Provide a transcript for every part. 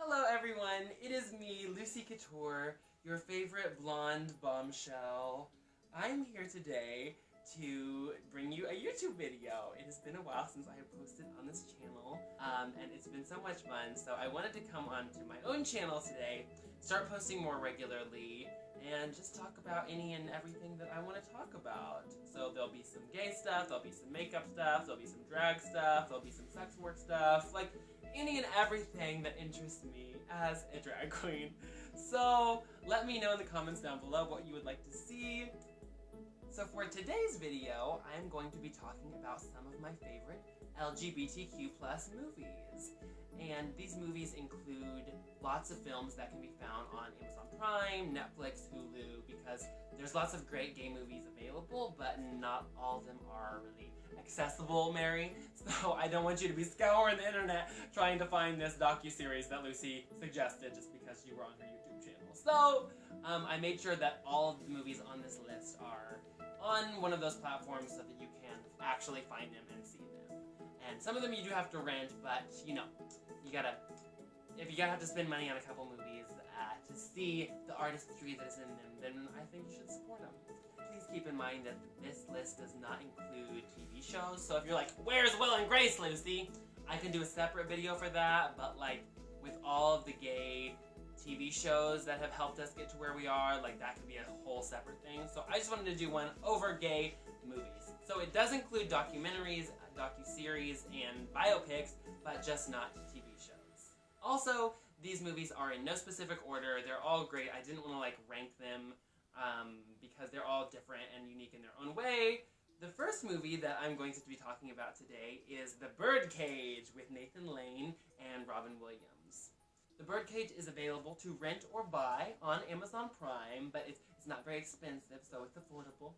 Hello everyone, it is me, Lucy Couture, your favorite blonde bombshell. I'm here today to bring you a YouTube video. It has been a while since I have posted on this channel, and it's been so much fun, so I wanted to come onto my own channel today, start posting more regularly, and just talk about any and everything that I want to talk about. So there'll be some gay stuff, there'll be some makeup stuff, there'll be some drag stuff, there'll be some sex work stuff, like any and everything that interests me as a drag queen. So let me know in the comments down below what you would like to see. So for today's video, I'm going to be talking about some of my favorite LGBTQ+ movies. And these movies include lots of films that can be found on Amazon Prime, Netflix, Hulu, because there's lots of great gay movies available, but not all of them are really accessible, Mary. So I don't want you to be scouring the internet trying to find this docuseries that Lucy suggested just because you were on her YouTube channel. So I made sure that all of the movies on this list are on one of those platforms so that you can actually find them and see them. And some of them you do have to rent, but you know, if you gotta have to spend money on a couple movies to see the artistry that is in them, then I think you should support them. Please keep in mind that this list does not include TV shows, so if you're like, where's Will and Grace, Lucy? I can do a separate video for that, but like, with all of the gay TV shows that have helped us get to where we are, like that could be a whole separate thing. So I just wanted to do one over gay movies. So it does include documentaries, docuseries, and biopics, but just not TV shows. Also, these movies are in no specific order. They're all great. I didn't want to like rank them because they're all different and unique in their own way. The first movie that I'm going to be talking about today is The Birdcage with Nathan Lane and Robin Williams. The Birdcage is available to rent or buy on Amazon Prime, but it's not very expensive, so it's affordable.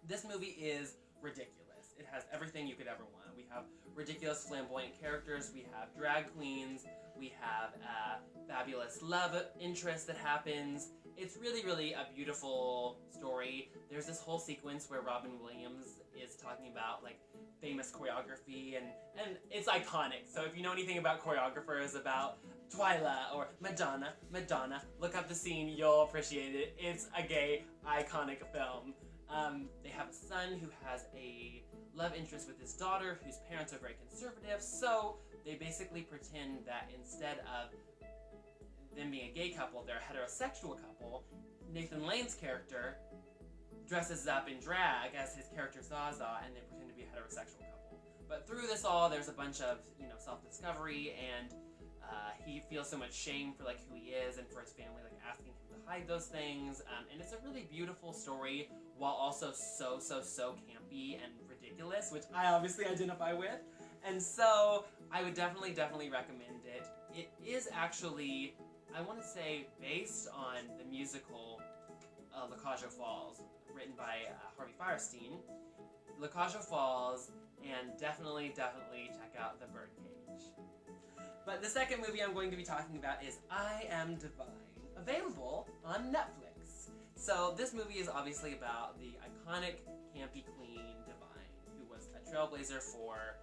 This movie is ridiculous. It has everything you could ever want. We have ridiculous flamboyant characters, we have drag queens, we have a fabulous love interest that happens. It's really, really a beautiful story. There's this whole sequence where Robin Williams is talking about like famous choreography and it's iconic. So if you know anything about choreographers, about Twyla or Madonna, look up the scene, you'll appreciate it. It's a gay, iconic film. They have a son who has a love interest with his daughter whose parents are very conservative, so they basically pretend that instead of them being a gay couple, they're a heterosexual couple. Nathan Lane's character dresses up in drag as his character Zaza, and they pretend to be a heterosexual couple. But through this all, there's a bunch of, self-discovery, and he feels so much shame for like who he is and for his family like asking him to hide those things, and it's a really beautiful story while also so campy and ridiculous, which I obviously identify with, and so I would definitely recommend it. It is actually, I want to say, based on the musical La Cage aux Folles, written by Harvey Fierstein. La Cage aux Folles, and definitely check out The Birdcage. But the second movie I'm going to be talking about is I Am Divine, available on Netflix. So this movie is obviously about the iconic campy queen Divine, who was a trailblazer for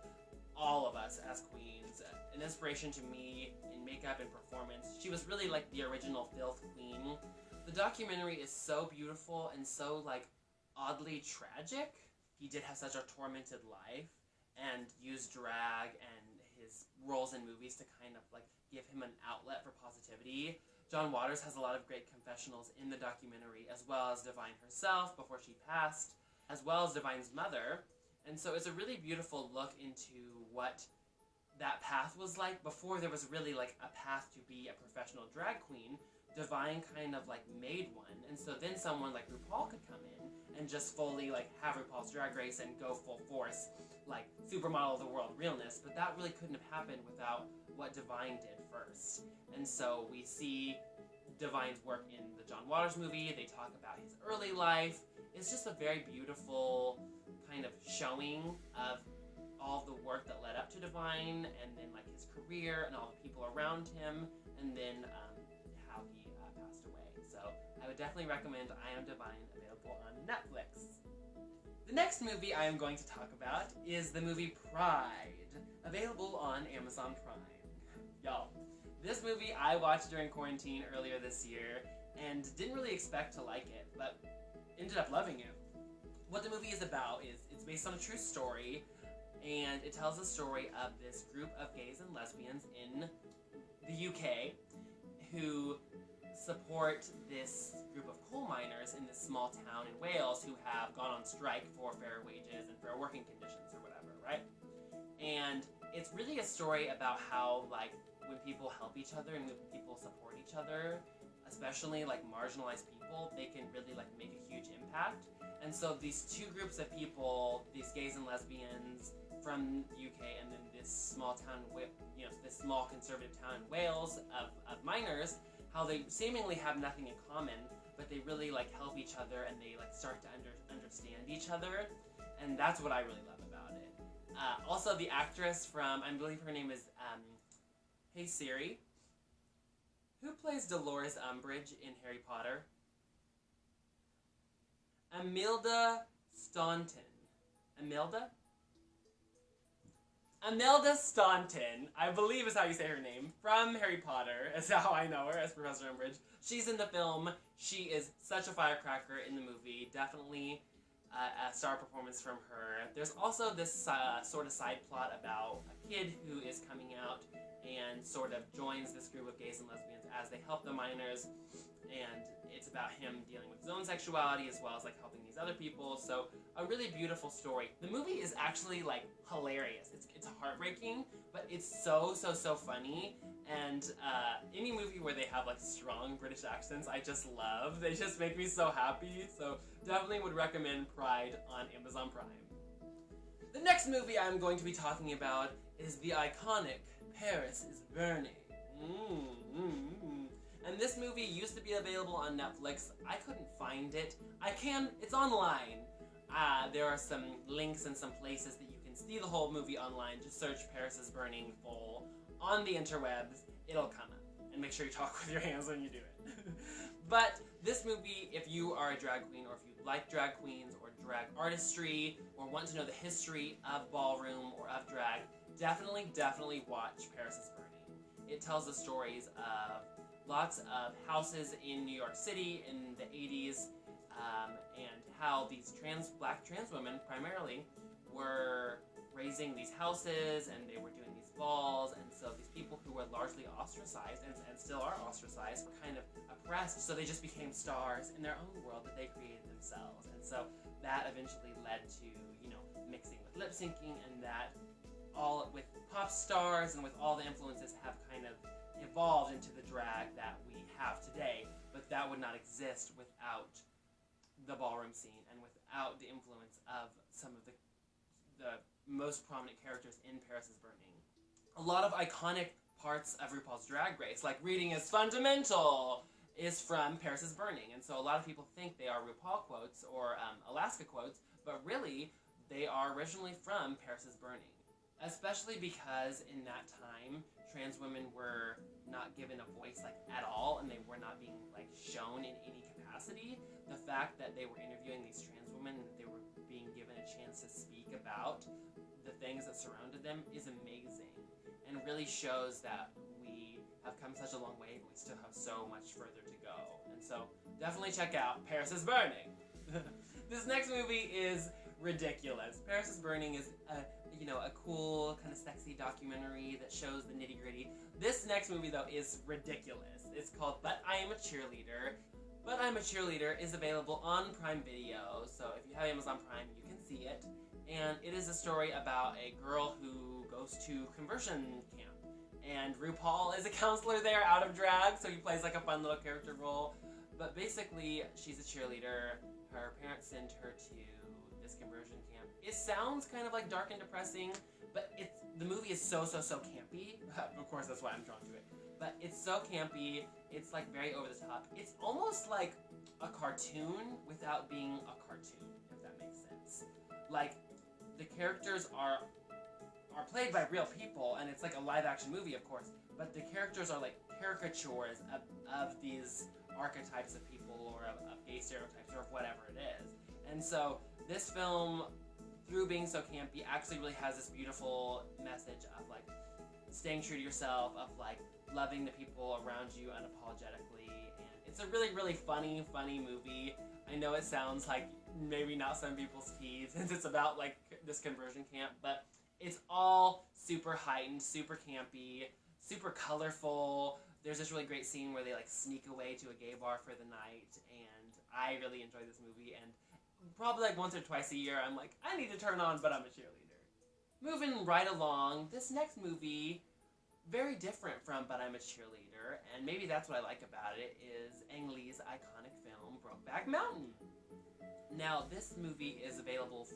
all of us as queens, an inspiration to me in makeup and performance. She was really like the original filth queen. The documentary is so beautiful and so like oddly tragic. He did have such a tormented life and used drag and his roles in movies to kind of like give him an outlet for positivity. John Waters has a lot of great confessionals in the documentary, as well as Divine herself before she passed, as well as Divine's mother. And so it's a really beautiful look into what that path was like before there was really like a path to be a professional drag queen. Divine kind of like made one, and so then someone like RuPaul could come in and just fully like have RuPaul's Drag Race and go full force, like supermodel of the world realness, but that really couldn't have happened without what Divine did first. And so we see Divine's work in the John Waters movie, they talk about his early life. It's just a very beautiful kind of showing of all of the work that led up to Divine, and then like his career and all the people around him, and then how he passed away. So I would definitely recommend I Am Divine, available on Netflix. The next movie I am going to talk about is the movie Pride, available on Amazon Prime. Y'all, This movie I watched during quarantine earlier this year and didn't really expect to like it, but ended up loving it. What the movie is about is it's based on a true story, and it tells the story of this group of gays and lesbians in the UK who support this group of coal miners in this small town in Wales who have gone on strike for fair wages and fair working conditions or whatever, right? And it's really a story about how, like, when people help each other and when people support each other, especially, like, marginalized people, they can really, like, make a huge impact. And so these two groups of people, these gays and lesbians from the UK and then this small town, this small conservative town in Wales of miners, how they seemingly have nothing in common, but they really, like, help each other and they, like, start to understand each other. And that's what I really love about it. Also, the actress from, I believe her name is, Hey Siri. Who plays Dolores Umbridge in Harry Potter? Imelda Staunton. Imelda Staunton, I believe is how you say her name, from Harry Potter, is how I know her, as Professor Umbridge. She's in the film. She is such a firecracker in the movie. Definitely a star performance from her. There's also this sort of side plot about a kid who is coming out and sort of joins this group of gays and lesbians as they help the miners, and it's about him dealing with his own sexuality as well as, like, helping these other people. So a really beautiful story. The movie is actually, like, hilarious. It's heartbreaking, but it's so funny. And any movie where they have, like, strong British accents, I just love. They just make me so happy. So definitely would recommend Pride on Amazon Prime. The next movie I'm going to be talking about is the iconic Paris is Burning. And this movie used to be available on Netflix. I couldn't find it. It's online. There are some links and some places that you can see the whole movie online. Just search Paris is Burning full on the interwebs. It'll come up. And make sure you talk with your hands when you do it. But this movie, if you are a drag queen, or if you like drag queens or drag artistry, or want to know the history of ballroom or of drag, definitely watch Paris is Burning. It tells the stories of lots of houses in New York City in the 80s, and how these black trans women primarily were raising these houses, and they were doing these balls, and so these people who were largely ostracized and still are ostracized were kind of oppressed, so they just became stars in their own world that they created themselves. And so that eventually led to, mixing with lip syncing, and that all with pop stars and with all the influences have kind of evolved into the drag that we have today, but that would not exist without the ballroom scene and without the influence of some of the most prominent characters in Paris is Burning. A lot of iconic parts of RuPaul's Drag Race, like reading is fundamental, is from Paris is Burning, and so a lot of people think they are RuPaul quotes or Alaska quotes, but really they are originally from Paris is Burning. Especially because in that time, trans women were not given a voice, like, at all, and they were not being, like, shown in any capacity. The fact that they were interviewing these trans women and that they were being given a chance to speak about the things that surrounded them is amazing, and really shows that we have come such a long way, but we still have so much further to go. And so definitely check out Paris is Burning. This next movie is ridiculous. Paris is Burning is a cool, kind of sexy documentary that shows the nitty-gritty. This next movie, though, is ridiculous. It's called But I Am a Cheerleader. But I Am a Cheerleader is available on Prime Video, so if you have Amazon Prime, you can see it. And it is a story about a girl who goes to conversion camp. And RuPaul is a counselor there out of drag, so he plays, like, a fun little character role. But basically, she's a cheerleader. Her parents send her to this conversion camp. It sounds kind of, like, dark and depressing, but the movie is so campy. Of course, that's why I'm drawn to it. But it's so campy. It's, like, very over the top. It's almost like a cartoon without being a cartoon, if that makes sense. Like, the characters are played by real people, and it's like a live-action movie, of course, but the characters are, like, caricatures of these archetypes of people, or of gay stereotypes, or of whatever it is. And so this film, through being so campy, actually really has this beautiful message of, like, staying true to yourself, of like loving the people around you unapologetically. And it's a really, really funny movie. I know it sounds like maybe not some people's speed since it's about like this conversion camp, but it's all super heightened, super campy, super colorful. There's this really great scene where they like sneak away to a gay bar for the night, and I really enjoy this movie, and probably like once or twice a year I'm like, I need to turn on But I'm a Cheerleader. Moving right along, this next movie, very different from But I'm a Cheerleader, and maybe that's what I like about it, is Ang Lee's iconic film Brokeback Mountain. Now, this movie is available to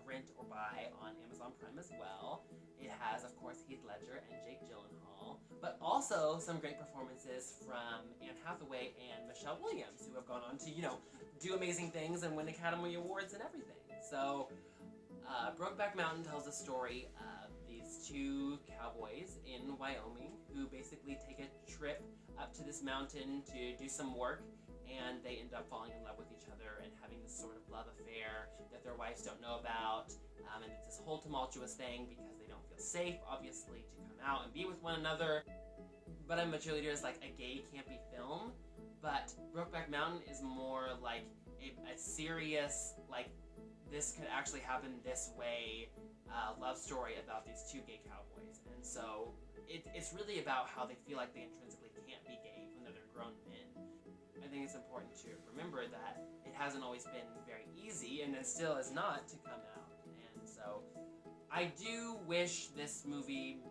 rent or buy on Amazon Prime as well. It has, of course, Heath Ledger and Jake Gyllenhaal, but also some great performances from Anne Hathaway and Michelle Williams, who have gone on to, do amazing things and win Academy Awards and everything. So, Brokeback Mountain tells the story of these two cowboys in Wyoming who basically take a trip up to this mountain to do some work, and they end up falling in love with each other and having this sort of love affair that their wives don't know about, and it's this whole tumultuous thing because they don't feel safe, obviously, to come out and be with one another. But I'm a Cheerleader is like a gay, campy film, but Brokeback Mountain is more like a serious, like, this could actually happen this way love story about these two gay cowboys. And so it's really about how they feel like they intrinsically can't be gay even though they're grown men. I think it's important to remember that it hasn't always been very easy, and it still is not, to come out. And so I do wish this movie,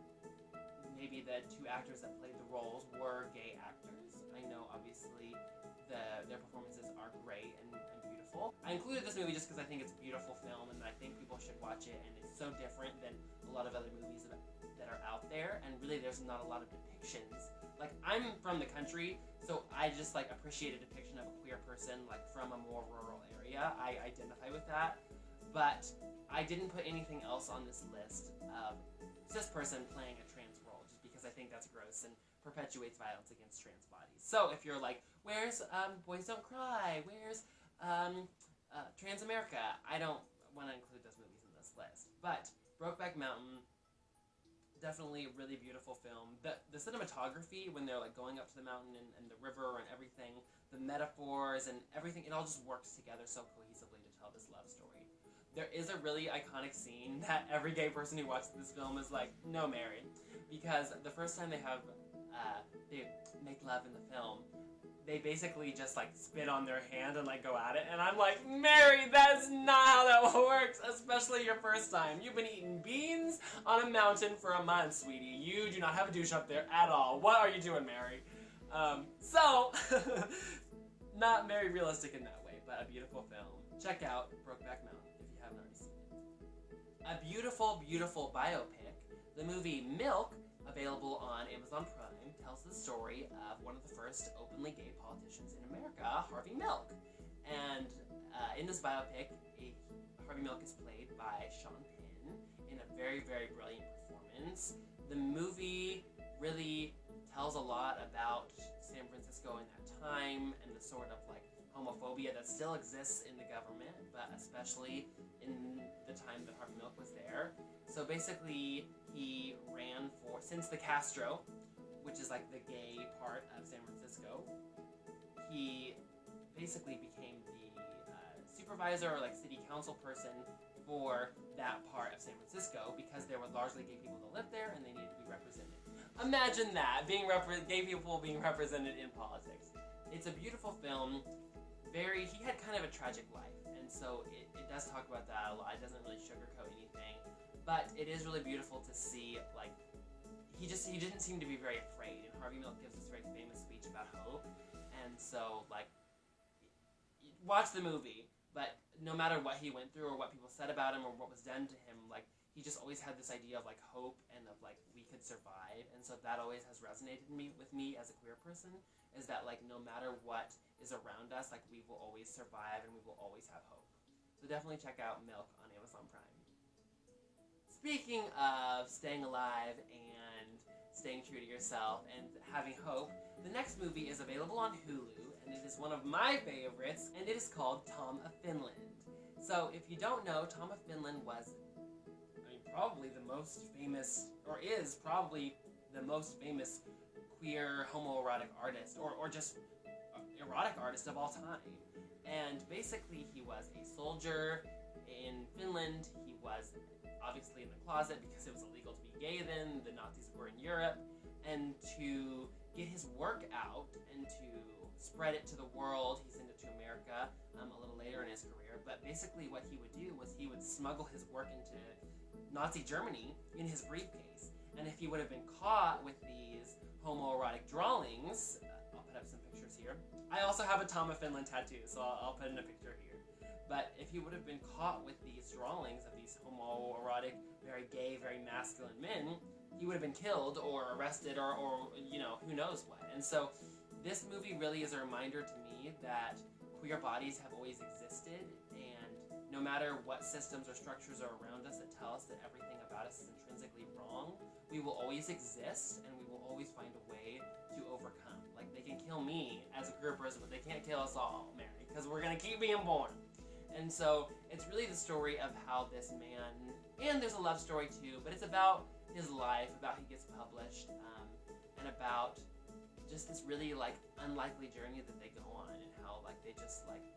maybe the two actors that played the roles were gay actors. I know, obviously, their performances are great and beautiful. I included this movie just because I think it's a beautiful film, and I think people should watch it, and it's so different than a lot of other movies that are out there, and really there's not a lot of depictions. Like, I'm from the country, so I just, like, appreciate a depiction of a queer person, like, from a more rural area. I identify with that. But I didn't put anything else on this list of cis person playing a trans role, just because I think that's gross and perpetuates violence against trans bodies. So if you're like, where's Boys Don't Cry? Where's Trans America? I don't want to include those movies in this list. But Brokeback Mountain, definitely a really beautiful film. The cinematography, when they're like going up to the mountain and the river and everything, the metaphors and everything, it all just works together so cohesively to tell this love story. There is a really iconic scene that every gay person who watches this film is like, no, Mary. Because the first time they make love in the film, they basically just like spit on their hand and like go at it, and I'm like, Mary, that is not how that works, especially your first time. You've been eating beans on a mountain for a month, sweetie. You do not have a douche up there at all. What are you doing, Mary? Not very realistic in that way, but a beautiful film. Check out Brokeback Mountain if you haven't already seen it. A beautiful, beautiful biopic, the movie Milk, available on Amazon Prime, tells the story of one of the first openly gay politicians in America, Harvey Milk. And in this biopic, Harvey Milk is played by Sean Penn in a very, very brilliant performance. The movie really tells a lot about San Francisco in that time and the sort of like homophobia that still exists in the government, but especially in the time that Harvey Milk was there. So basically, he ran since the Castro, which is like the gay part of San Francisco, he basically became the supervisor or like city council person for that part of San Francisco because there were largely gay people that lived there and they needed to be represented. Imagine that, gay people being represented in politics. It's a beautiful film. He had kind of a tragic life, and so it does talk about that a lot. It doesn't really sugarcoat anything, but it is really beautiful to see, like, he didn't seem to be very afraid, and Harvey Milk gives this very famous speech about hope, and so, like, watch the movie, but no matter what he went through or what people said about him or what was done to him, like, he just always had this idea of, like, hope and of, like, we could survive, and so that always has resonated with me as a queer person, is that, like, no matter what is around us, like, we will always survive and we will always have hope. So definitely check out Milk on Amazon Prime. Speaking of staying alive and staying true to yourself and having hope, the next movie is available on Hulu, and it is one of my favorites, and it is called Tom of Finland. So if you don't know, Tom of Finland was, probably the most famous, or is probably the most famous queer homoerotic artist, or just erotic artist of all time. And basically he was a soldier in Finland. He was obviously in the closet because it was illegal to be gay then. The Nazis were in Europe. And to get his work out and to spread it to the world, he sent it to America a little later in his career. But basically what he would do was he would smuggle his work into Nazi Germany in his briefcase. And if he would have been caught with these homoerotic drawings, I'll put up some pictures here. I also have a Tom of Finland tattoo, so I'll put in a picture here. But if he would have been caught with these drawings of these homoerotic, very gay, very masculine men, he would have been killed or arrested or who knows what. And so this movie really is a reminder to me that queer bodies have always existed, and no matter what systems or structures are around us that tell us that everything about us is intrinsically wrong, we will always exist, and we will always find a way to overcome. Like, they can kill me as a queer person, but they can't kill us all, Mary, because we're going to keep being born. And so it's really the story of how this man, and there's a love story too, but it's about his life, about how he gets published, and about just this really unlikely journey that they go on, and how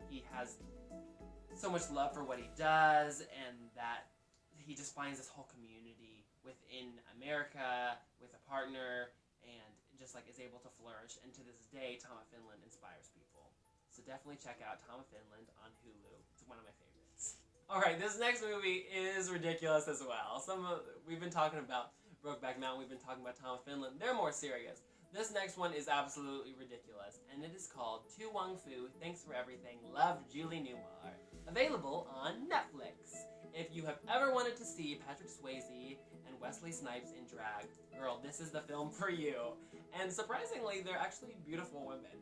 he has so much love for what he does, and that he just finds this whole community within America with a partner, and just is able to flourish. And to this day, Tom of Finland inspires people. So definitely check out Tom of Finland on Hulu. It's one of my favorites. Alright, this next movie is ridiculous as well. We've been talking about Brokeback Mountain, we've been talking about Tom of Finland. They're more serious. This next one is absolutely ridiculous, and it is called To Wong Foo, Thanks for Everything, Love, Julie Newmar. Available on Netflix. If you have ever wanted to see Patrick Swayze and Wesley Snipes in drag, girl, this is the film for you. And surprisingly, they're actually beautiful women.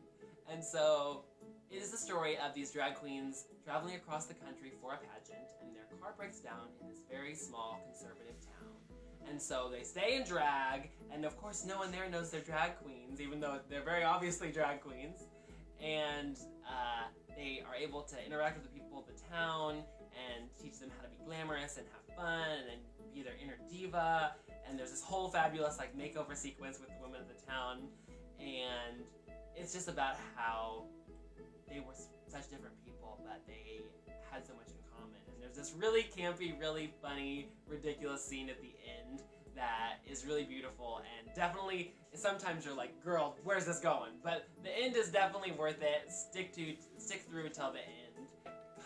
And so, it is the story of these drag queens traveling across the country for a pageant, and their car breaks down in this very small conservative town. And so they stay in drag, and of course no one there knows they're drag queens, even though they're very obviously drag queens. And they are able to interact with the people of the town and teach them how to be glamorous and have fun and be their inner diva. And there's this whole fabulous makeover sequence with the women of the town. And it's just about how they were such different people, but they had so much in common. And there's this really campy, really funny, ridiculous scene at the end that is really beautiful, and definitely sometimes you're like, girl, where's this going? But the end is definitely worth it. Stick through till the end.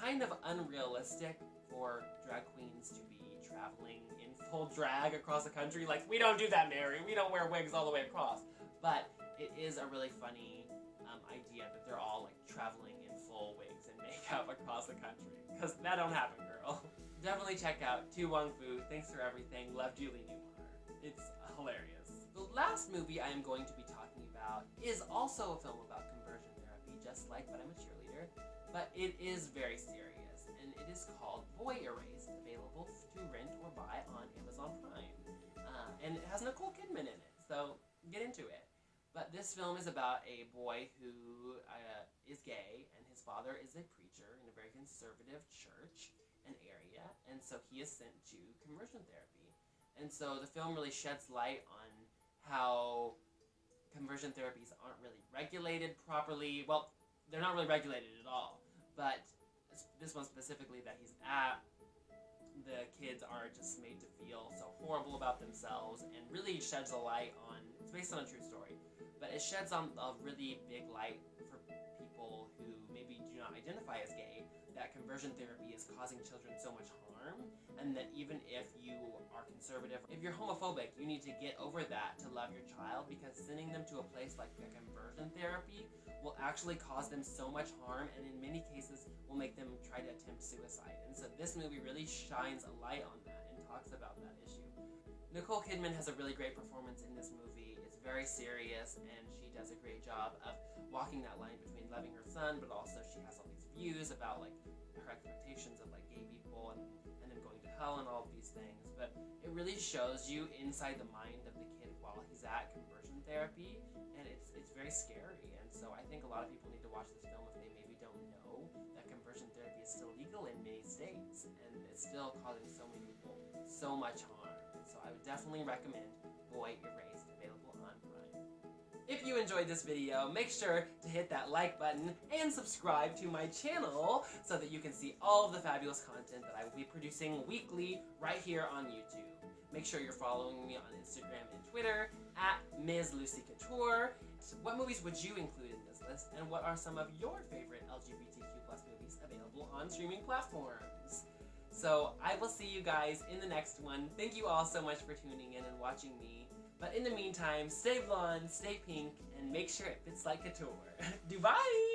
Kind of unrealistic for drag queens to be traveling in full drag across the country. We don't do that, Mary. We don't wear wigs all the way across. But it is a really funny idea that they're all traveling in full wigs and makeup across the country, because that don't happen, girl. Definitely check out To Wong Foo, Thanks for Everything, Love, Julie Newmar. It's hilarious. The last movie I am going to be talking about is also a film about conversion therapy, just like But I'm a Cheerleader, but it is very serious, and it is called Boy Erased, available to rent or buy on Amazon Prime. And it has Nicole Kidman in it, so get into it. But this film is about a boy who is gay, and his father is a preacher in a very conservative church and area, and so he is sent to conversion therapy. And so the film really sheds light on how conversion therapies aren't really regulated properly. Well, they're not really regulated at all, but this one specifically that he's at, the kids are just made to feel so horrible about themselves, and really sheds a light on, it's based on a true story, but it sheds on a really big light for people who maybe do not identify as gay, that conversion therapy is causing children so much harm, and that even if you are conservative, if you're homophobic, you need to get over that to love your child, because sending them to a place like a conversion therapy will actually cause them so much harm, and in many cases will make them try to attempt suicide. And so this movie really shines a light on that and talks about that issue. Nicole Kidman has a really great performance in this movie. It's very serious, and she does a great job of walking that line between loving her son, but also she has all these views about her expectations of gay people and them going to hell and all of these things. But it really shows you inside the mind of the kid while he's at conversion therapy, and it's very scary. And so I think a lot of people need to watch this film if they maybe don't don't know that conversion therapy is still legal in many states, and it's still causing so many people so much harm. So I would definitely recommend Boy Erased, available on Prime. If you enjoyed this video, make sure to hit that like button and subscribe to my channel so that you can see all of the fabulous content that I will be producing weekly right here on YouTube. Make sure you're following me on Instagram and Twitter at Ms. Lucy Couture. What movies would you include in this list, and what are some of your favorite LGBTQ+ movies available on streaming platforms? So I will see you guys in the next one. Thank you all so much for tuning in and watching me. But in the meantime, stay blonde, stay pink, and make sure it fits like couture. Dubai!